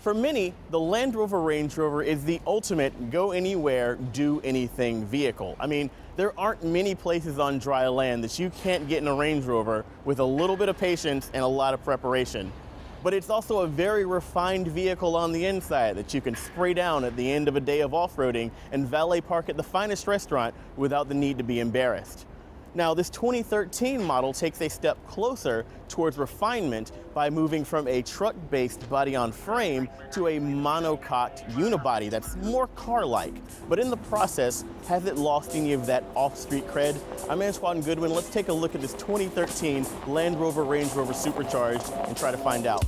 For many, the Land Rover Range Rover is the ultimate go anywhere, do anything vehicle. I mean, there aren't many places on dry land that you can't get in a Range Rover with a little bit of patience and a lot of preparation. But it's also a very refined vehicle on the inside that you can spray down at the end of a day of off-roading and valet park at the finest restaurant without the need to be embarrassed. Now, this 2013 model takes a step closer towards refinement by moving from a truck-based body-on-frame to a monocoque unibody that's more car-like, but in the process, has it lost any of that off-street cred? I'm Antoine Goodwin. Let's take a look at this 2013 Land Rover Range Rover Supercharged and try to find out.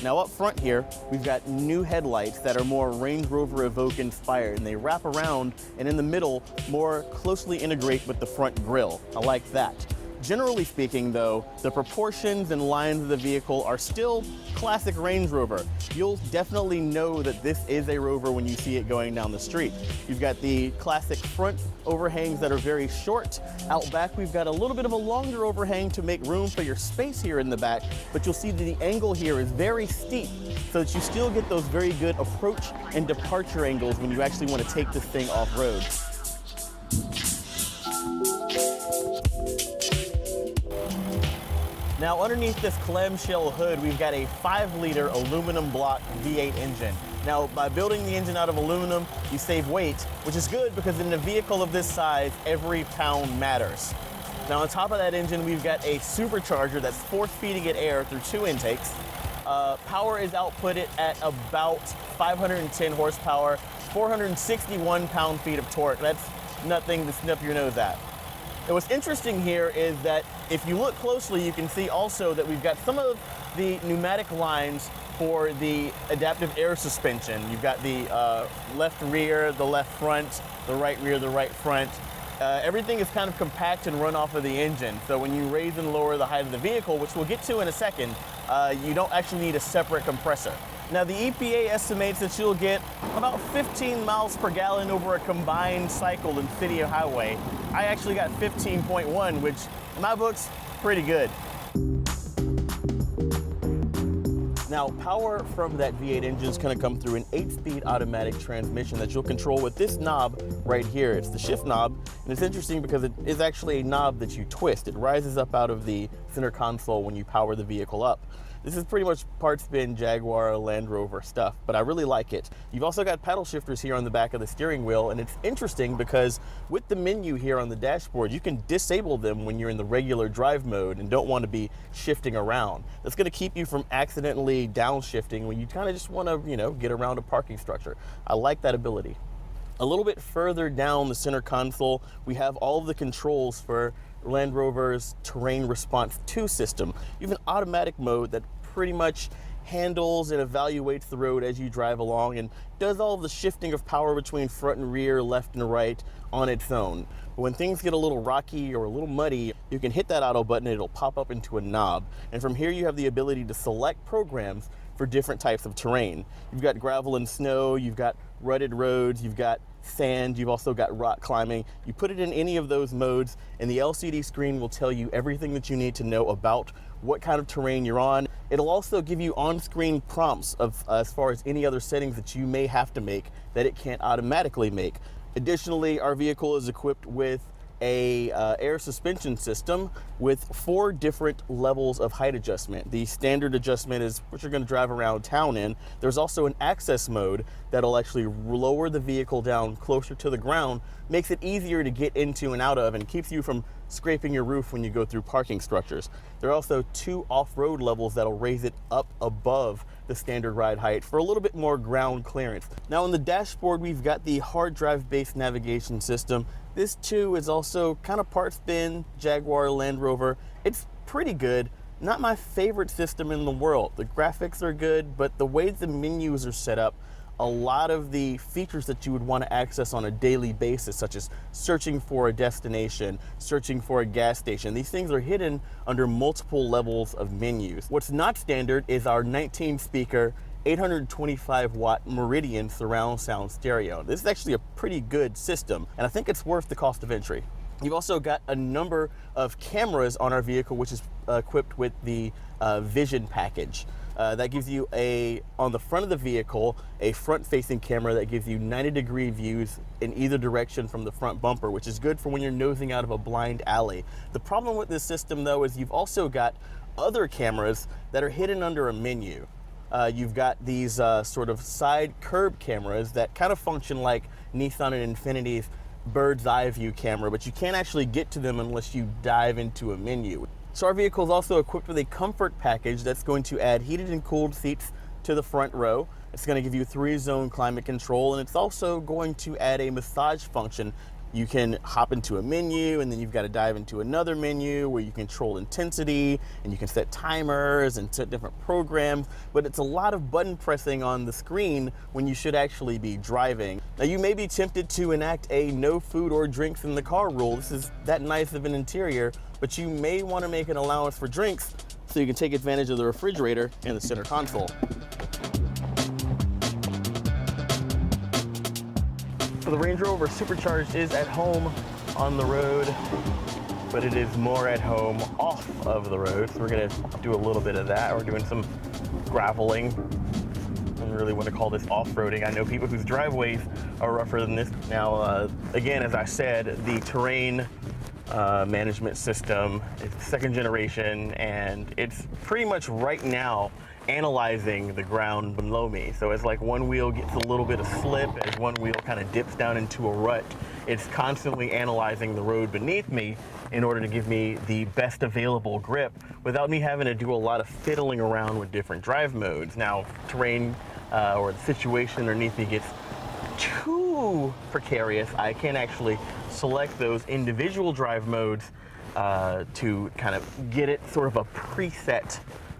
Now up front here, we've got new headlights that are more Range Rover Evoque inspired, and they wrap around and in the middle more closely integrate with the front grille. I like that. Generally speaking though, the proportions and lines of the vehicle are still classic Range Rover. You'll definitely know that this is a Rover when you see it going down the street. You've got the classic front overhangs that are very short. Out back we've got a little bit of a longer overhang to make room for your space here in the back, but you'll see that the angle here is very steep so that you still get those very good approach and departure angles when you actually want to take this thing off-road. Now underneath this clamshell hood, we've got a 5-liter aluminum block V8 engine. Now by building the engine out of aluminum, you save weight, which is good because in a vehicle of this size, every pound matters. Now on top of that engine, we've got a supercharger that's force-feeding it air through 2 intakes. Power is outputted at about 510 horsepower, 461 pound-feet of torque. That's nothing to snip your nose at. And what's interesting here is that if you look closely, you can see also that we've got some of the pneumatic lines for the adaptive air suspension. You've got the left rear, the left front, the right rear, the right front. Everything is kind of compact and run off of the engine. So when you raise and lower the height of the vehicle, which we'll get to in a second, you don't actually need a separate compressor. Now the EPA estimates that you'll get about 15 miles per gallon over a combined cycle in city or highway. I actually got 15.1, which in my book's pretty good. Now, power from that V8 engine is going to come through an 8-speed automatic transmission that you'll control with this knob right here. It's the shift knob, and it's interesting because it is actually a knob that you twist. It rises up out of the center console when you power the vehicle up. This is pretty much parts bin Jaguar Land Rover stuff, but I really like it. You've also got paddle shifters here on the back of the steering wheel, and it's interesting because with the menu here on the dashboard, you can disable them when you're in the regular drive mode and don't want to be shifting around. That's going to keep you from accidentally downshifting when you kind of just want to, get around a parking structure. I like that ability. A little bit further down the center console, we have all of the controls for Land Rover's Terrain Response 2 system. You have an automatic mode that pretty much handles and evaluates the road as you drive along and does all of the shifting of power between front and rear, left and right on its own. But when things get a little rocky or a little muddy, you can hit that auto button and it'll pop up into a knob. And from here you have the ability to select programs for different types of terrain. You've got gravel and snow, you've got rutted roads, you've got sand, you've also got rock climbing. You put it in any of those modes and the LCD screen will tell you everything that you need to know about what kind of terrain you're on. It'll also give you on-screen prompts of as far as any other settings that you may have to make that it can't automatically make. Additionally, our vehicle is equipped with a air suspension system with 4 different levels of height adjustment. The standard adjustment is what you're going to drive around town in. There's also an access mode that'll actually lower the vehicle down closer to the ground, makes it easier to get into and out of, and keeps you from scraping your roof when you go through parking structures. There are also 2 off-road levels that'll raise it up above the standard ride height for a little bit more ground clearance. Now on the dashboard, we've got the hard drive based navigation system. This too is also kind of parts bin Jaguar Land Rover. It's pretty good. Not my favorite system in the world. The graphics are good, but the way the menus are set up, a lot of the features that you would want to access on a daily basis, such as searching for a destination, searching for a gas station, these things are hidden under multiple levels of menus. What's not standard is our 19-speaker, 825-watt Meridian surround sound stereo. This is actually a pretty good system, and I think it's worth the cost of entry. You've also got a number of cameras on our vehicle, which is equipped with the Vision package. That gives you on the front of the vehicle, a front-facing camera that gives you 90-degree views in either direction from the front bumper, which is good for when you're nosing out of a blind alley. The problem with this system, though, is you've also got other cameras that are hidden under a menu. You've got these sort of side curb cameras that kind of function like Nissan and Infinity's bird's eye view camera, but you can't actually get to them unless you dive into a menu. So our vehicle is also equipped with a comfort package that's going to add heated and cooled seats to the front row. It's going to give you 3-zone climate control, and it's also going to add a massage function. You can hop into a menu, and then you've got to dive into another menu where you control intensity, and you can set timers and set different programs, but it's a lot of button pressing on the screen when you should actually be driving. Now, you may be tempted to enact a no food or drinks in the car rule. This is that nice of an interior, but you may want to make an allowance for drinks so you can take advantage of the refrigerator in the center console. So the Range Rover Supercharged is at home on the road, but it is more at home off of the road. So we're gonna do a little bit of that. We're doing some graveling. I don't really want to call this off-roading. I know people whose driveways are rougher than this. Now, again, as I said, the terrain management system is second generation, and it's pretty much right now analyzing the ground below me. So as like one wheel gets a little bit of slip, as one wheel kind of dips down into a rut, it's constantly analyzing the road beneath me in order to give me the best available grip without me having to do a lot of fiddling around with different drive modes. Now, terrain or the situation underneath me gets too precarious, I can actually select those individual drive modes to kind of get it sort of a preset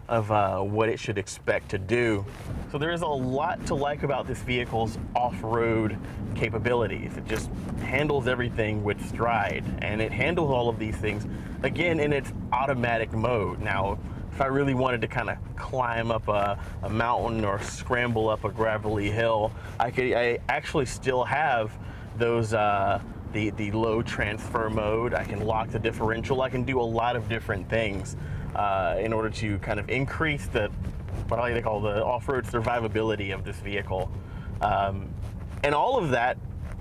of what it should expect to do. So there is a lot to like about this vehicle's off-road capabilities. It just handles everything with stride, and it handles all of these things, again, in its automatic mode. Now, if I really wanted to kind of climb up a mountain or scramble up a gravelly hill, I actually still have those the low transfer mode. I can lock the differential. I can do a lot of different things in order to kind of increase what I like to call the off-road survivability of this vehicle. And all of that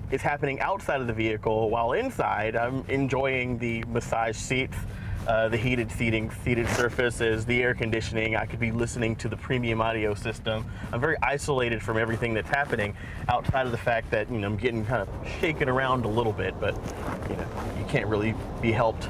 is happening outside of the vehicle, while inside I'm enjoying the massage seats, the seated surfaces, the air conditioning. I could be listening to the premium audio system. I'm very isolated from everything that's happening outside of the fact that, I'm getting kind of shaken around a little bit, but you can't really be helped.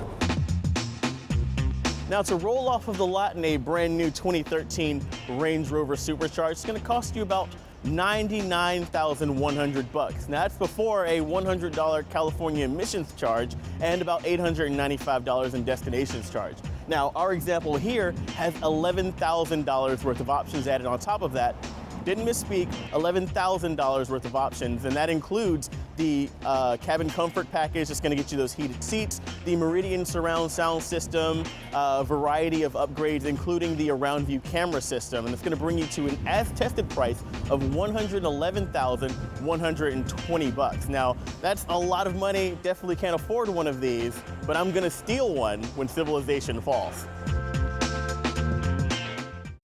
Now, to roll off of the lot in a brand new 2013 Range Rover Supercharged, it's going to cost you about $99,100. Now, that's before a $100 California emissions charge and about $895 in destinations charge. Now, our example here has $11,000 worth of options added on top of that. Didn't misspeak, $11,000 worth of options, and that includes the cabin comfort package that's going to get you those heated seats, the Meridian surround sound system, a variety of upgrades, including the around view camera system, and it's going to bring you to an as-tested price of $111,120. Now, that's a lot of money. Definitely can't afford one of these, but I'm going to steal one when civilization falls.